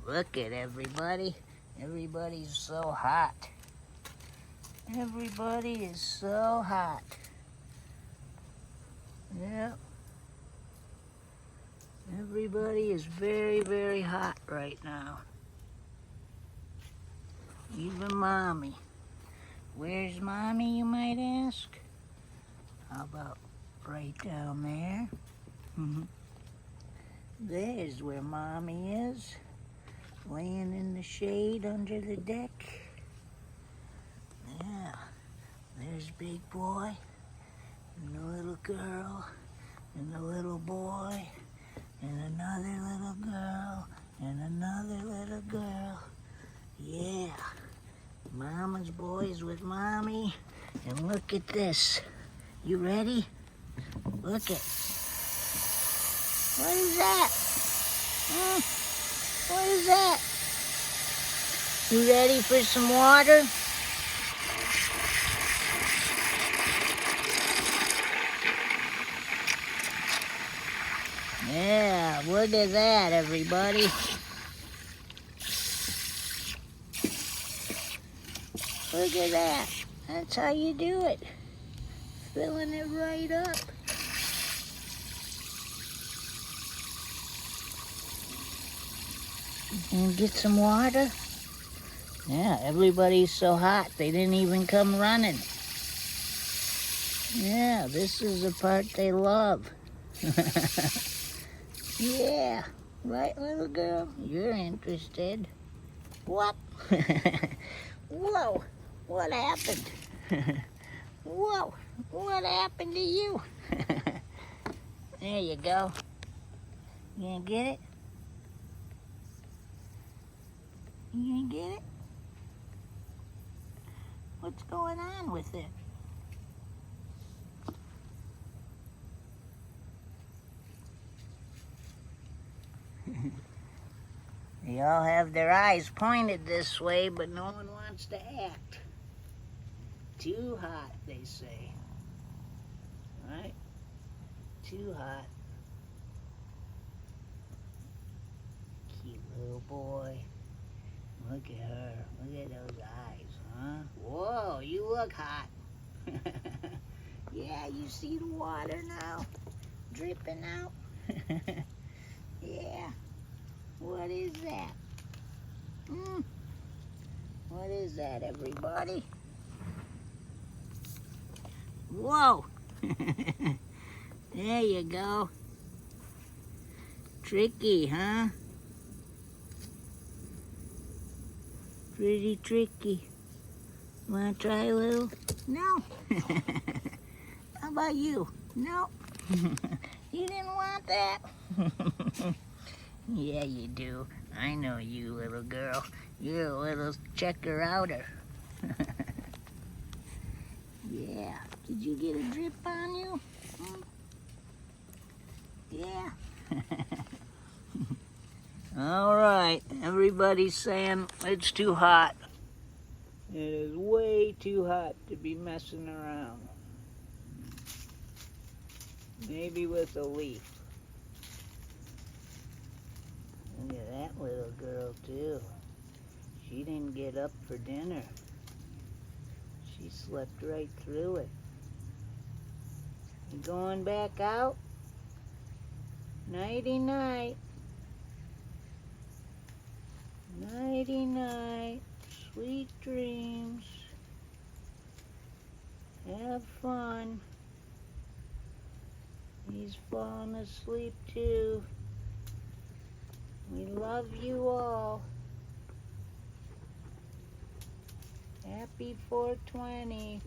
Look at everybody. Everybody's so hot. Everybody is so hot. Yep. Everybody is very, very hot right now. Even Mommy. Where's Mommy, you might ask? How about right down there? There's where Mommy is, laying in the shade under the deck. Yeah, there's Big Boy, and the little girl, and the little boy, and another little girl, and another little girl. Yeah, Mama's boys with Mommy, and look at this. You ready? Look at. What is that? What is that? You ready for some water? Yeah, look at that, everybody. Look at that. That's how you do it. Filling it right up. And get some water. Yeah, everybody's so hot they didn't even come running. Yeah, this is the part they love. Yeah, right, little girl? You're interested. What? Whoa, what happened? Whoa, what happened to you? There you go. You gonna get it? You gonna get it? What's going on with it? They all have their eyes pointed this way, but no one wants to act. Too hot, they say. Right? Too hot. Cute little boy. Look at her. Look at those eyes, huh? Whoa, you look hot. Yeah, you see the water now? Dripping out. Yeah. What is that? What is that, everybody? Whoa! There you go. Tricky, huh? Pretty tricky. Wanna try a little? No. How about you? No. You didn't want that? Yeah, you do. I know you, little girl. You're a little checker-outer. Yeah. Did you get a drip on you? Yeah. All right. Everybody's saying it's too hot. It is way too hot to be messing around. Maybe with a leaf. Look at that little girl, too. She didn't get up for dinner. She slept right through it. You going back out? Nighty-night. Nighty-night. Sweet dreams. Have fun. He's falling asleep, too. We love you all. Happy 420.